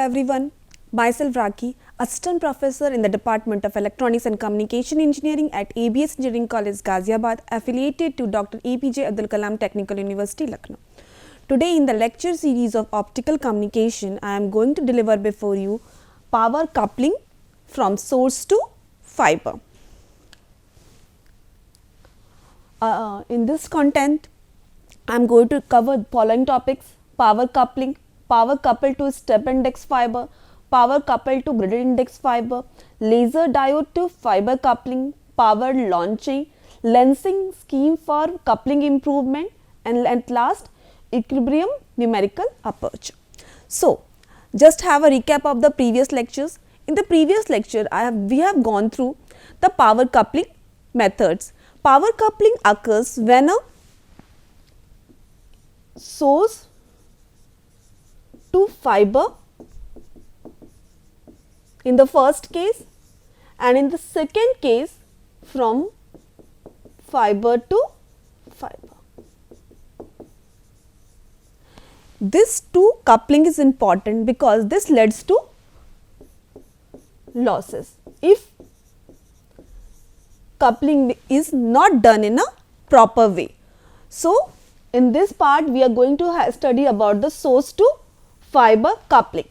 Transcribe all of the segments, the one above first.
everyone, myself Raki, Assistant Professor in the Department of Electronics and Communication Engineering at ABS Engineering College Ghaziabad, affiliated to Dr. APJ Abdul Kalam Technical University, Lucknow. Today in the lecture series of optical communication, I am going to deliver before you power coupling from source to fiber. In this content, I am going to cover following topics: power coupling, power coupled to step index fiber, power coupled to graded index fiber, laser diode to fiber coupling, power launching, lensing scheme for coupling improvement, and at last equilibrium numerical aperture. So, just have a recap of the previous lectures. In the previous lecture, we have gone through the power coupling methods. Power coupling occurs when a source to fiber in the first case, and in the second case from fiber to fiber. This two coupling is important because this leads to losses if coupling is not done in a proper way. So, in this part we are going to study about the source to fiber coupling,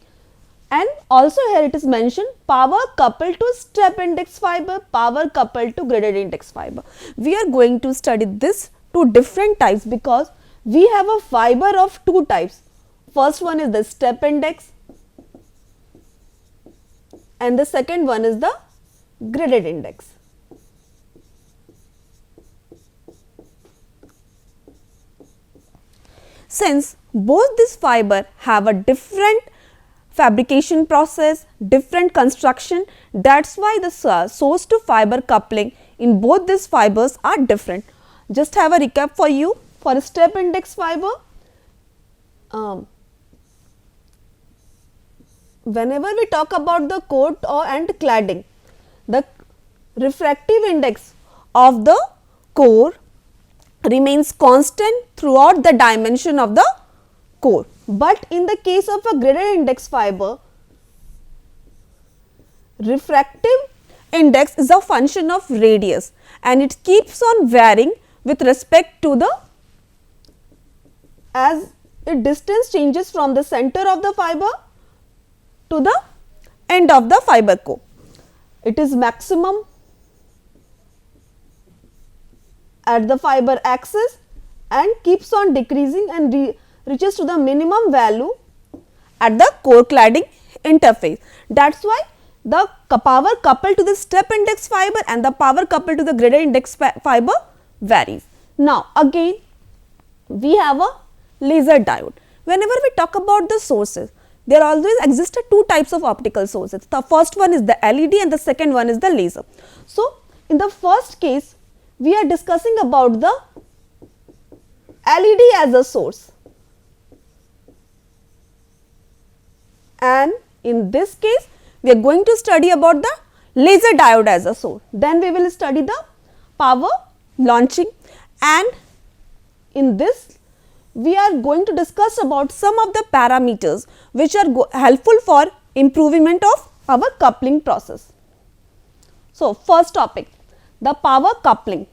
and also here it is mentioned power coupled to step index fiber, power coupled to graded index fiber. We are going to study this two different types because we have a fiber of two types. First one is the step index and the second one is the graded index. Since both this fiber have a different fabrication process, different construction, that is why the source to fiber coupling in both these fibers are different. Just have a recap for you. For step index fiber, whenever we talk about the coat and cladding, the refractive index of the core remains constant throughout the dimension of the core. But in the case of a graded index fiber, refractive index is a function of radius and it keeps on varying with respect to the as its distance changes from the center of the fiber to the end of the fiber core. It is maximum at the fiber axis and keeps on decreasing and reaches to the minimum value at the core cladding interface. That is why the power coupled to the step index fiber and the power coupled to the graded index fiber varies. Now, again we have a laser diode. Whenever we talk about the sources, there always existed two types of optical sources. The first one is the LED and the second one is the laser. So, in the first case, we are discussing about the LED as a source, and in this case we are going to study about the laser diode as a source. Then we will study the power launching, and in this we are going to discuss about some of the parameters which are helpful for improvement of our coupling process. So, first topic, the power coupling.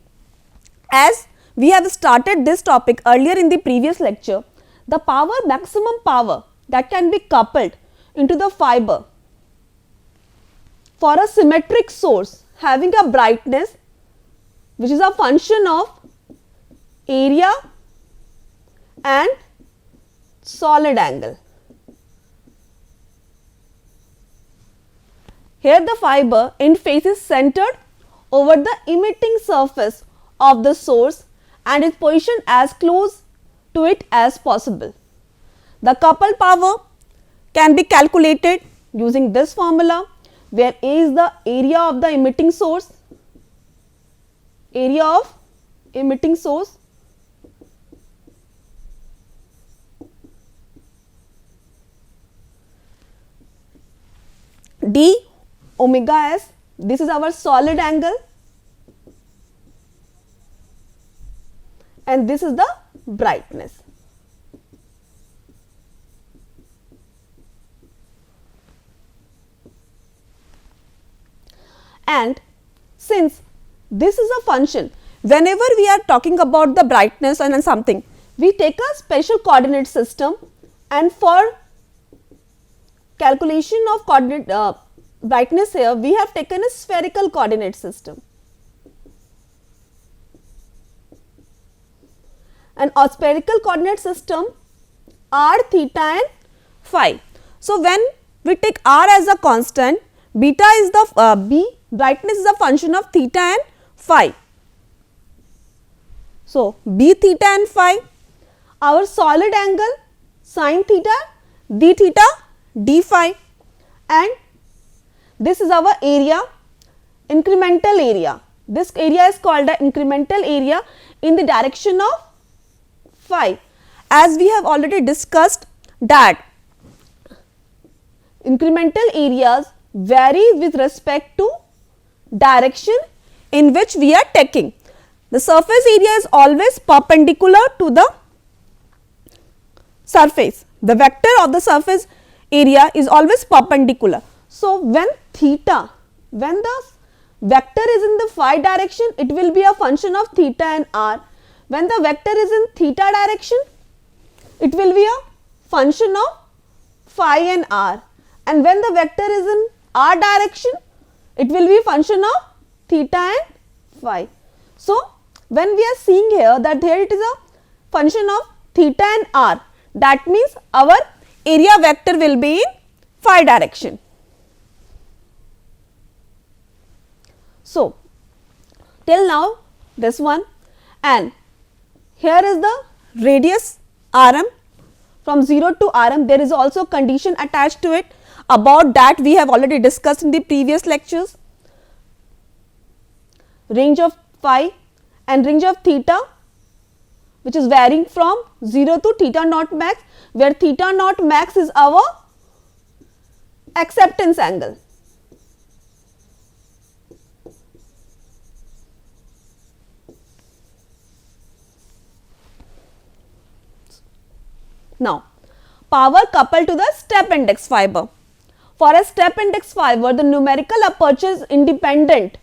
As we have started this topic earlier in the previous lecture, the maximum power that can be coupled into the fiber for a symmetric source having a brightness which is a function of area and solid angle. Here the fiber in phase is centered over the emitting surface of the source and is positioned as close to it as possible. The coupled power can be calculated using this formula, where A is the area of the emitting source, d omega s, this is our solid angle, and this is the brightness. And since this is a function, whenever we are talking about the brightness and something, we take a special coordinate system, and for calculation of coordinate brightness here, we have taken a spherical coordinate system. And a spherical coordinate system r, theta and phi. So, when we take r as a constant, beta is the brightness is a function of theta and phi. So, b theta and phi, our solid angle sin theta, d theta, d phi, and this is our area, incremental area. This area is called the incremental area in the direction of phi. As we have already discussed that incremental areas vary with respect to direction in which we are taking. The surface area is always perpendicular to the surface. The vector of the surface area is always perpendicular. So, when the vector is in the phi direction, it will be a function of theta and r. When the vector is in theta direction, it will be a function of phi and r. And when the vector is in r direction, it will be a function of theta and phi. So, when we are seeing here that here it is a function of theta and r, that means our area vector will be in phi direction. So, till now this one, and here is the radius Rm. From 0 to Rm, there is also condition attached to it. About that we have already discussed in the previous lectures. Range of phi and range of theta, which is varying from 0 to theta naught max, where theta naught max is our acceptance angle. Now, power coupled to the step index fiber. For a step index fiber, the numerical aperture is independent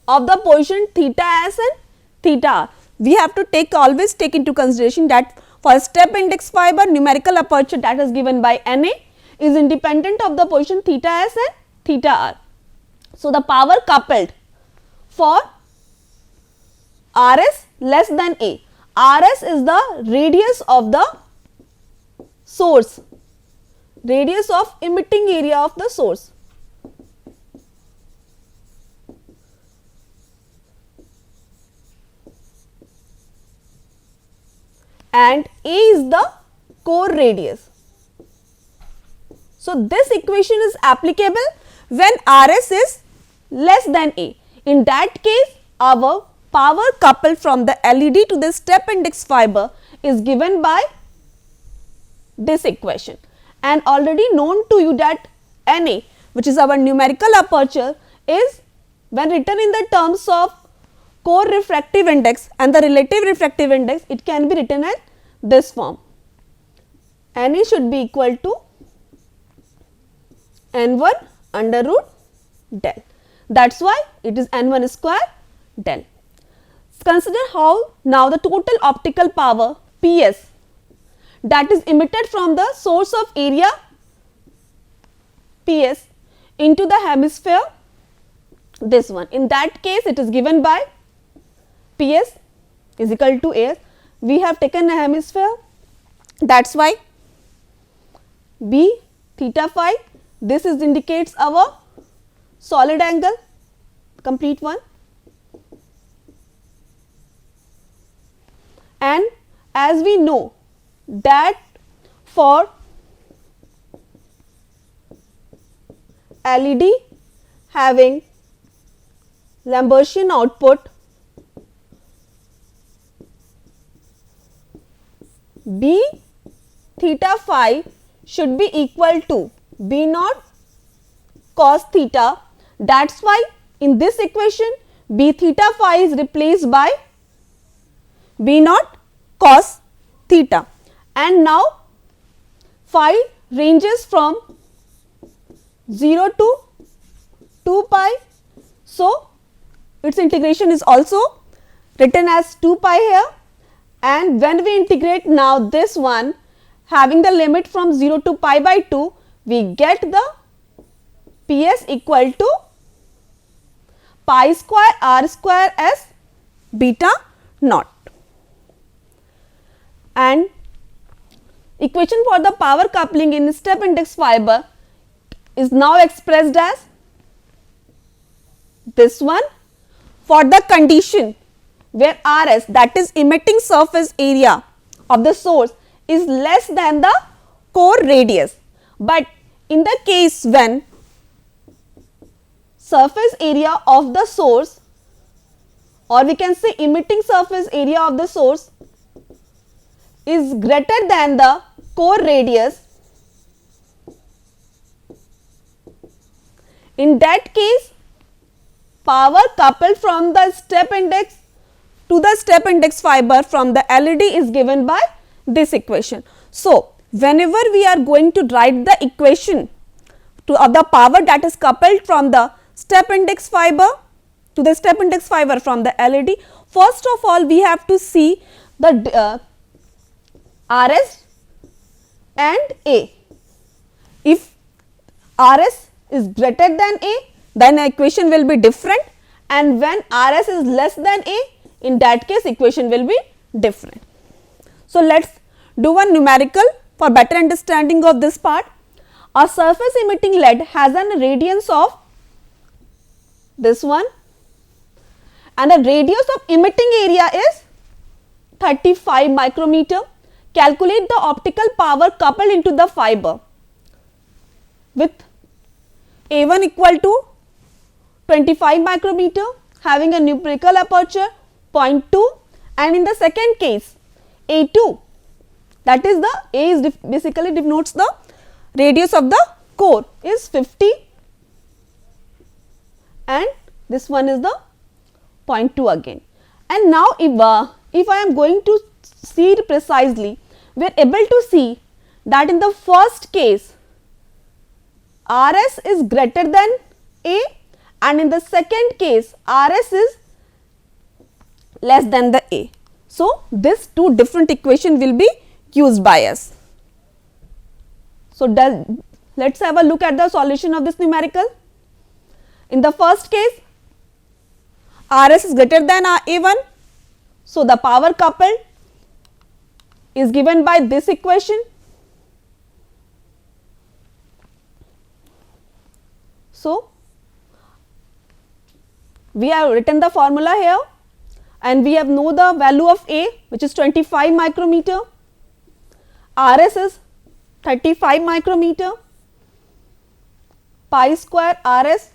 of the position theta s and theta r. We have to always take into consideration that for a step index fiber, numerical aperture that is given by Na is independent of the position theta s and theta r. So, the power coupled for Rs less than A. Rs is the radius of the source, radius of emitting area of the source. And A is the core radius. So, this equation is applicable when Rs is less than A. In that case, our power coupled from the LED to the step index fiber is given by this equation. And already known to you that Na, which is our numerical aperture, is when written in the terms of core refractive index and the relative refractive index, it can be written as this form. Na should be equal to N1 under root del. That is why it is N1 square del. Consider how now the total optical power PS that is emitted from the source of area PS into the hemisphere, this one. In that case, it is given by PS is equal to AS. We have taken a hemisphere, that is why B theta phi, this is indicates our solid angle, complete one. And as we know that for LED having Lambertian output, B theta phi should be equal to B naught cos theta. That is why in this equation B theta phi is replaced by B naught cos theta. And now phi ranges from 0 to 2 pi. So its integration is also written as 2 pi here, and when we integrate now this one having the limit from 0 to pi by 2, we get the Ps equal to pi square r square s beta naught. And equation for the power coupling in step index fiber is now expressed as this one for the condition where Rs, that is emitting surface area of the source, is less than the core radius. But in the case when surface area of the source, or we can say emitting surface area of the source, is greater than the core radius, in that case power coupled from the step index to the step index fiber from the LED is given by this equation. So whenever we are going to write the equation of the power that is coupled from the step index fiber to the step index fiber from the LED, first of all we have to see the Rs and A. If Rs is greater than A, then equation will be different, and when Rs is less than A, in that case equation will be different. So let us do one numerical for better understanding of this part. A surface emitting LED has an radiance of this one, and the radius of emitting area is 35 micrometer. Calculate the optical power coupled into the fiber with A1 equal to 25 micrometer having a numerical aperture 0.2, and in the second case A2, that is the A is basically denotes the radius of the core is 50, and this one is the 0.2 again. And now if I am going to see it precisely, we are able to see that in the first case Rs is greater than A, and in the second case Rs is less than the A. So this two different equation will be used by us. So let us have a look at the solution of this numerical. In the first case Rs is greater than A1, so the power coupled is given by this equation. So we have written the formula here, and we have know the value of A, which is 25 micrometer, Rs is 35 micrometer, pi square Rs.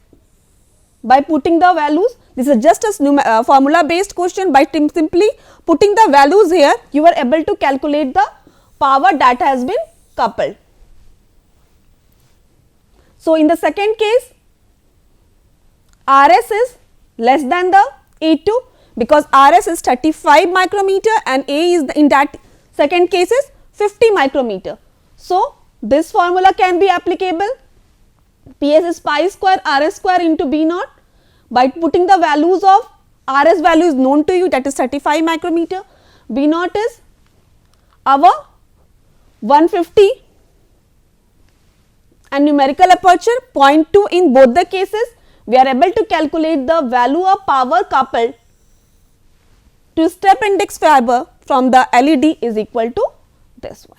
By putting the values, this is just a formula based question. By simply putting the values here, you are able to calculate the power that has been coupled. So in the second case Rs is less than the A2, because Rs is 35 micrometer and A is in that second case is 50 micrometer. So this formula can be applicable. Ps is pi square Rs square into B naught. By putting the values of Rs value is known to you, that is 35 micrometer, B naught is our 150, and numerical aperture 0.2 in both the cases. We are able to calculate the value of power coupled to step index fiber from the LED is equal to this one.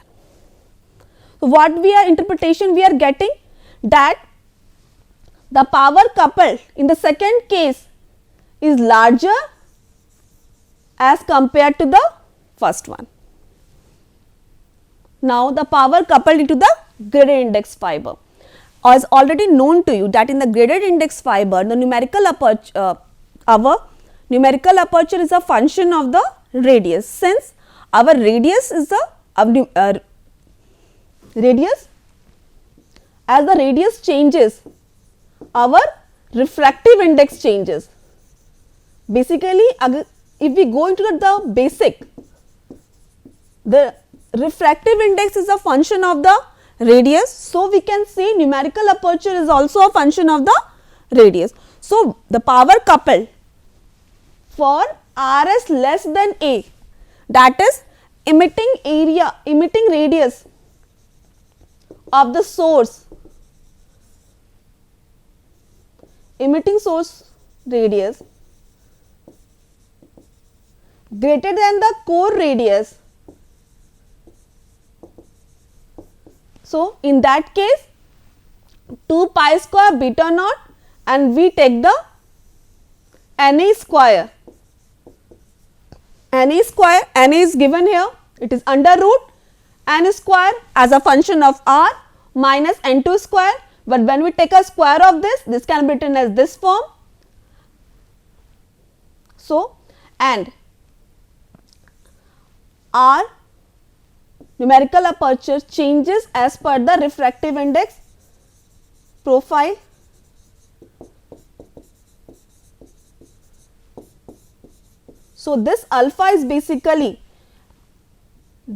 So what interpretation we are getting, that the power coupled in the second case is larger as compared to the first one. Now the power coupled into the graded index fiber, as already known to you that in the graded index fiber the numerical aperture our numerical aperture is a function of the radius. Since our radius is the radius, as the radius changes, our refractive index changes. Basically, if we go into the basic, the refractive index is a function of the radius. So we can say numerical aperture is also a function of the radius. So the power coupled for RS less than A, that is emitting radius of the source, emitting source radius greater than the core radius. So in that case 2 pi square beta naught, and we take the Na square. Na square, Na is given here, it is under root n square as a function of r minus n2 square, but when we take a square of this can be written as this form. So, and r numerical aperture changes as per the refractive index profile. So this alpha is basically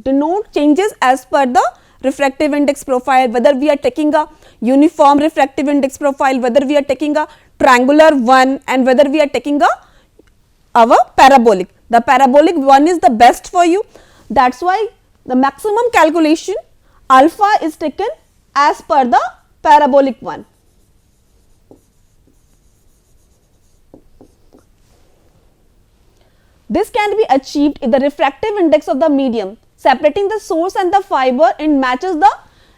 denote changes as per the refractive index profile, whether we are taking a uniform refractive index profile, whether we are taking a triangular one, and whether we are taking our parabolic. The parabolic one is the best for you. That's why the maximum calculation alpha is taken as per the parabolic one. This can be achieved if the refractive index of the medium separating the source and the fiber matches the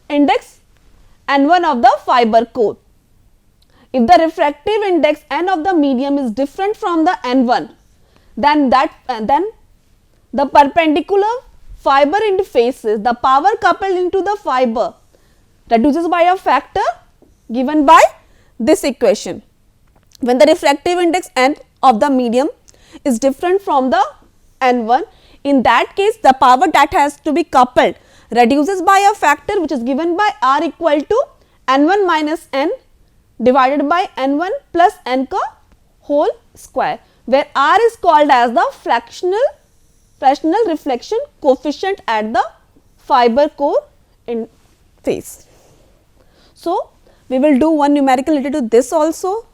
index N1 of the fiber core. If the refractive index N of the medium is different from the N1, then the perpendicular fiber interfaces, the power coupled into the fiber reduces by a factor given by this equation. When the refractive index N of the medium is different from the N1, in that case the power that has to be coupled reduces by a factor which is given by R equal to N1 minus N divided by N1 plus N ka whole square, where R is called as the fractional reflection coefficient at the fiber core in phase. So we will do one numerical related to this also.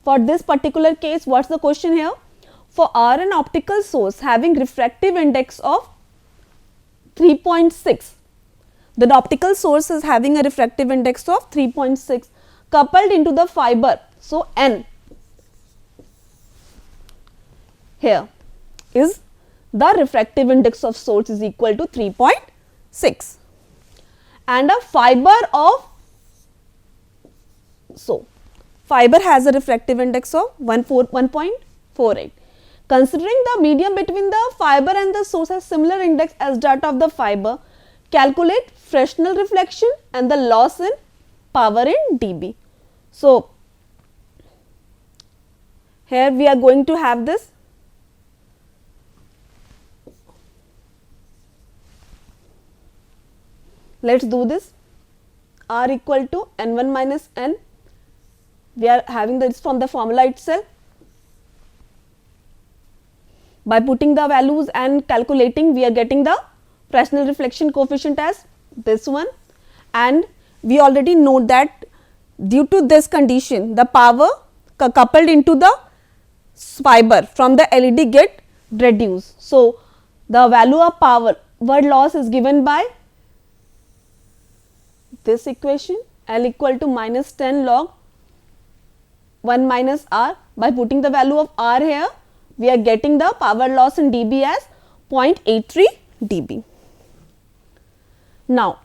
For this particular case, what's the question here? For R an optical source having refractive index of 3.6, the optical source is having a refractive index of 3.6 coupled into the fiber. So N here is the refractive index of source is equal to 3.6, and a fiber of, so fiber has a refractive index of 1.48. Considering the medium between the fiber and the source has similar index as that of the fiber, calculate Fresnel reflection and the loss in power in dB. So here we are going to have this. Let's do this. R equal to N1 minus N. We are having this from the formula itself. By putting the values and calculating, we are getting the Fresnel reflection coefficient as this one, and we already know that due to this condition the power coupled into the fiber from the LED get reduced. So the value of power loss is given by this equation, L equal to minus 10 log 1 minus R. By putting the value of R here, we are getting the power loss in dB as 0.83 dB. Now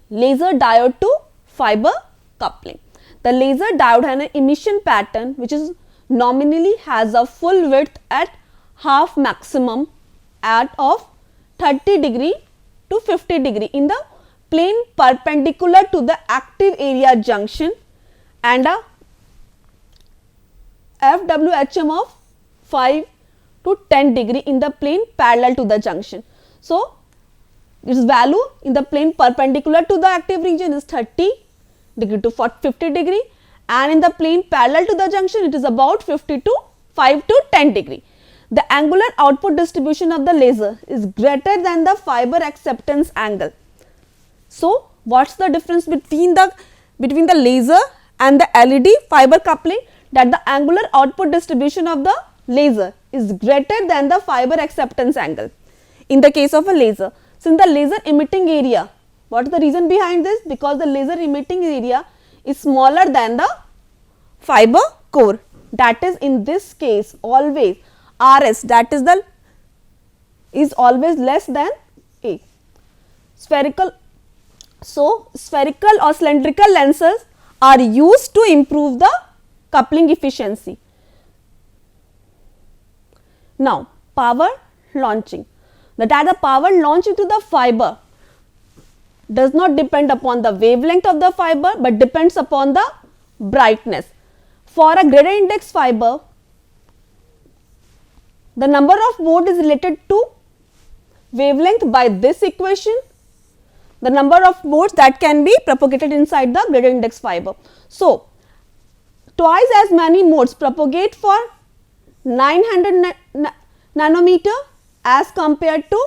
laser diode to fiber coupling. The laser diode has an emission pattern which is nominally has a full width at half maximum at of 30 degree to 50 degree in the plane perpendicular to the active area junction, and a FWHM of 5 to 10 degree in the plane parallel to the junction. So its value in the plane perpendicular to the active region is 30 degree to 50 degree, and in the plane parallel to the junction it is about 5 to 10 degree. The angular output distribution of the laser is greater than the fiber acceptance angle. So what's the difference between the laser and the LED fiber coupling, that the angular output distribution of the laser is greater than the fiber acceptance angle. In the case of a laser, since the laser emitting area, what is the reason behind this? Because the laser emitting area is smaller than the fiber core, that is in this case always RS, that is the is always less than A. Spherical, so spherical or cylindrical lenses are used to improve the coupling efficiency. Now, power launching, that the power launched into the fiber does not depend upon the wavelength of the fiber, but depends upon the brightness. For a gradient index fiber, the number of mode is related to wavelength by this equation, the number of modes that can be propagated inside the gradient index fiber. So, twice as many modes propagate for 900 nanometer as compared to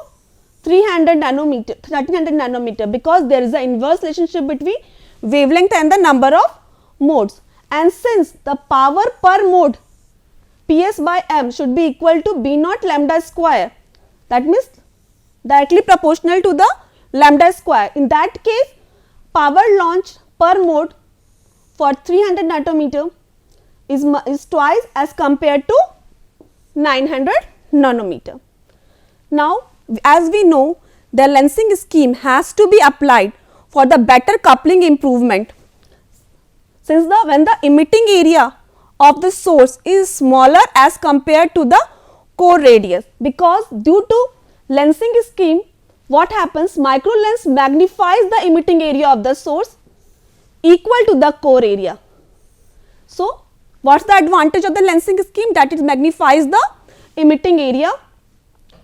300 nanometer, 1300 nanometer, because there is an inverse relationship between wavelength and the number of modes. And since the power per mode Ps by m should be equal to B naught lambda square, that means directly proportional to the lambda square. In that case, power launch per mode for 300 nanometer is twice as compared to 900 nanometer. Now, as we know, the lensing scheme has to be applied for the better coupling improvement, since when the emitting area of the source is smaller as compared to the core radius, because due to lensing scheme, what happens, micro lens magnifies the emitting area of the source equal to the core area. So, what is the advantage of the lensing scheme? That it magnifies the emitting area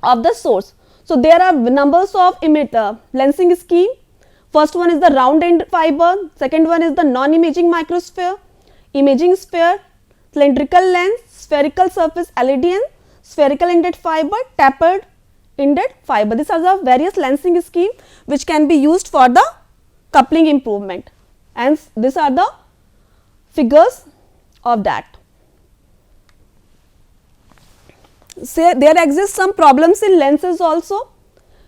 of the source. So, there are numbers of lensing scheme. First one is the round end fiber, second one is the non-imaging microsphere, imaging sphere, cylindrical lens, spherical surface LED and spherical ended fiber, tapered ended fiber. These are the various lensing scheme which can be used for the coupling improvement, and these are the figures of that. Say there exist some problems in lenses also,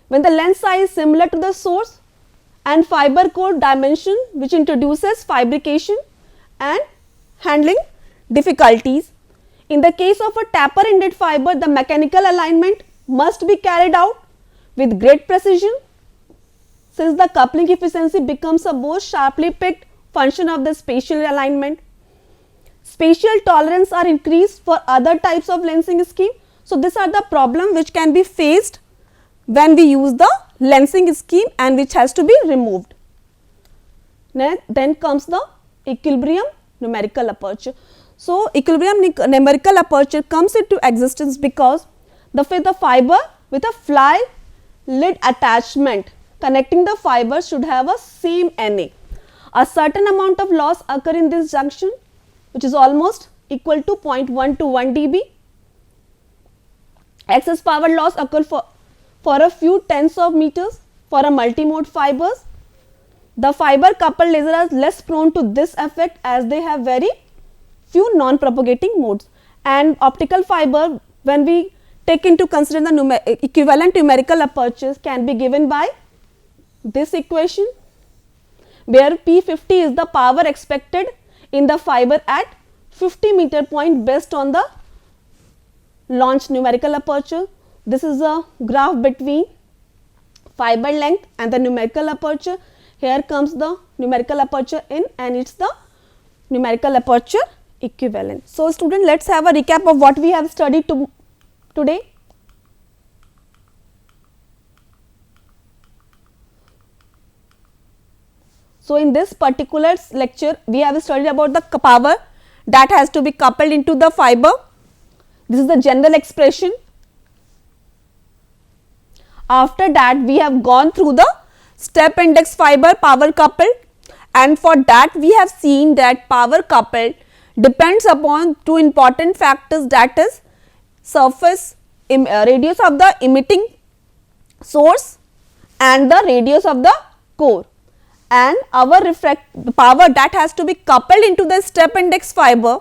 when the lens size is similar to the source and fiber core dimension, which introduces fabrication and handling difficulties. In the case of a taper ended fiber, the mechanical alignment must be carried out with great precision, since the coupling efficiency becomes a more sharply picked function of the spatial alignment. Spatial tolerance are increased for other types of lensing scheme. So, these are the problem which can be faced when we use the lensing scheme and which has to be removed. Then comes the equilibrium numerical aperture. So, equilibrium numerical aperture comes into existence because the fiber with a fly lid attachment connecting the fiber should have a same Na. A certain amount of loss occur in this junction, which is almost equal to 0.1 to 1 dB. Excess power loss occur for a few tens of meters for a multimode fibers. The fiber coupled laser are less prone to this effect as they have very few non-propagating modes, and optical fiber, when we take into consider the equivalent numerical apertures, can be given by this equation, where P50 is the power expected in the fiber at 50 meter point based on the launched numerical aperture. This is a graph between fiber length and the numerical aperture. Here comes the numerical aperture in, and it is the numerical aperture equivalent. So, student, let us have a recap of what we have studied today. So, in this particular lecture, we have studied about the power that has to be coupled into the fiber. This is the general expression. After that, we have gone through the step index fiber power coupled, and for that we have seen that power coupled depends upon two important factors, that is surface radius of the emitting source and the radius of the core. and our the power that has to be coupled into the step index fiber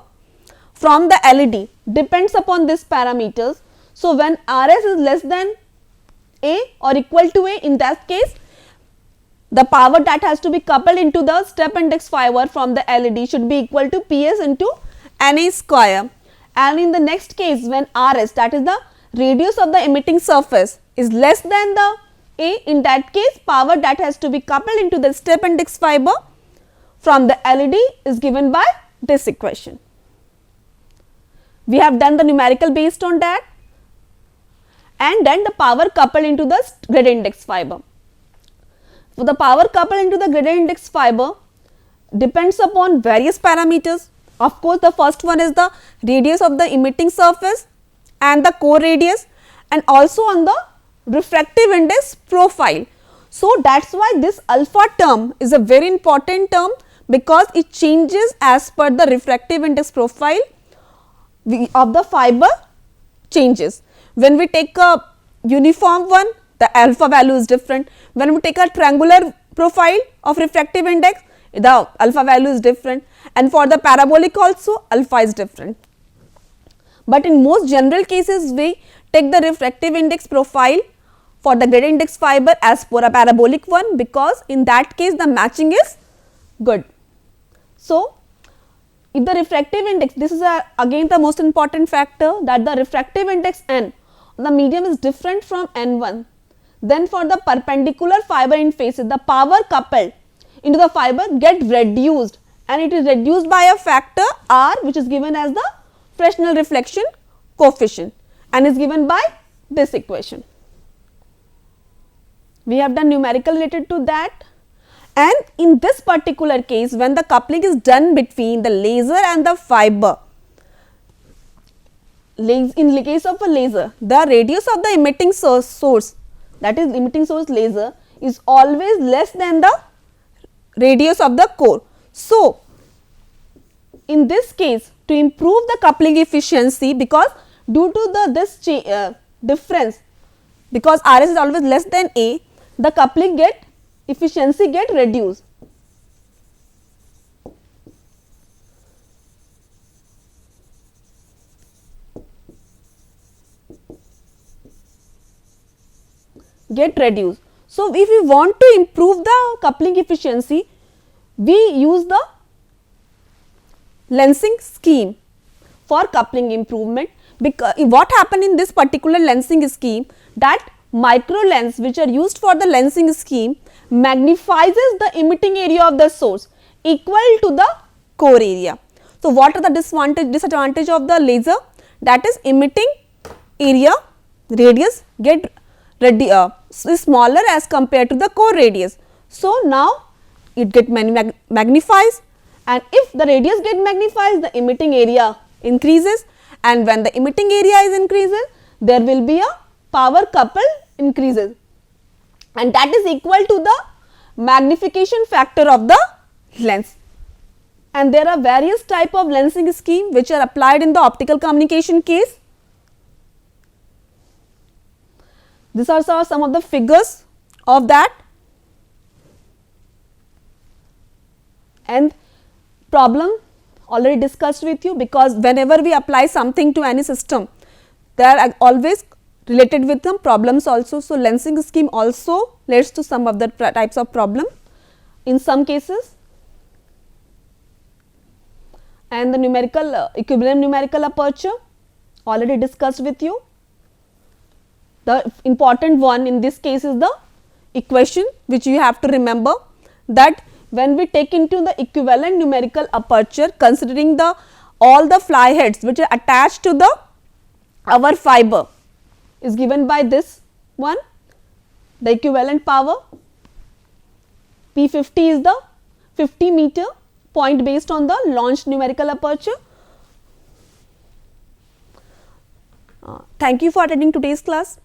from the LED depends upon these parameters. So, when Rs is less than A or equal to A, in that case the power that has to be coupled into the step index fiber from the LED should be equal to Ps into Na square. And in the next case, when Rs, that is the radius of the emitting surface, is less than the A, in that case power that has to be coupled into the step index fiber from the LED is given by this equation. We have done the numerical based on that, and then the power coupled into the gradient index fiber. So, the power coupled into the gradient index fiber depends upon various parameters. Of course, the first one is the radius of the emitting surface and the core radius, and also on the refractive index profile. So, that is why this alpha term is a very important term, because it changes as per the refractive index profile of the fiber changes. When we take a uniform one, the alpha value is different. When we take a triangular profile of refractive index, the alpha value is different, and for the parabolic also alpha is different. But in most general cases, we take the refractive index profile for the gradient index fiber as per a parabolic one, because in that case the matching is good. So, if the refractive index, this is again the most important factor, that the refractive index n the medium is different from n1, then for the perpendicular fiber in faces, the power coupled into the fiber get reduced, and it is reduced by a factor r, which is given as the Fresnel reflection coefficient, and is given by this equation. We have done numerical related to that. And in this particular case, when the coupling is done between the laser and the fiber, in the case of a laser, the radius of the emitting source, that is emitting source laser, is always less than the radius of the core. So, in this case, to improve the coupling efficiency, because due to this difference, because Rs is always less than A, the coupling efficiency get reduced. So, if we want to improve the coupling efficiency, we use the lensing scheme for coupling improvement. Because what happened in this particular lensing scheme, that micro lens which are used for the lensing scheme magnifies the emitting area of the source equal to the core area. So, what are the disadvantage of the laser? That is, emitting area radius get is smaller as compared to the core radius. So, now it get magnifies, and if the radius get magnifies, the emitting area increases, and when the emitting area is increases, there will be a power couple increases, and that is equal to the magnification factor of the lens. And there are various type of lensing scheme which are applied in the optical communication case. These are some of the figures of that, and problem already discussed with you, because whenever we apply something to any system, they are always related with some problems also. So, lensing scheme also leads to some of the types of problem in some cases, and the numerical equilibrium numerical aperture already discussed with you. The important one in this case is the equation which you have to remember, that when we take into the equivalent numerical aperture, considering all the fly heads which are attached to our fiber, is given by this one, the equivalent power P50 is the 50 meter point based on the launched numerical aperture. Thank you for attending today's class.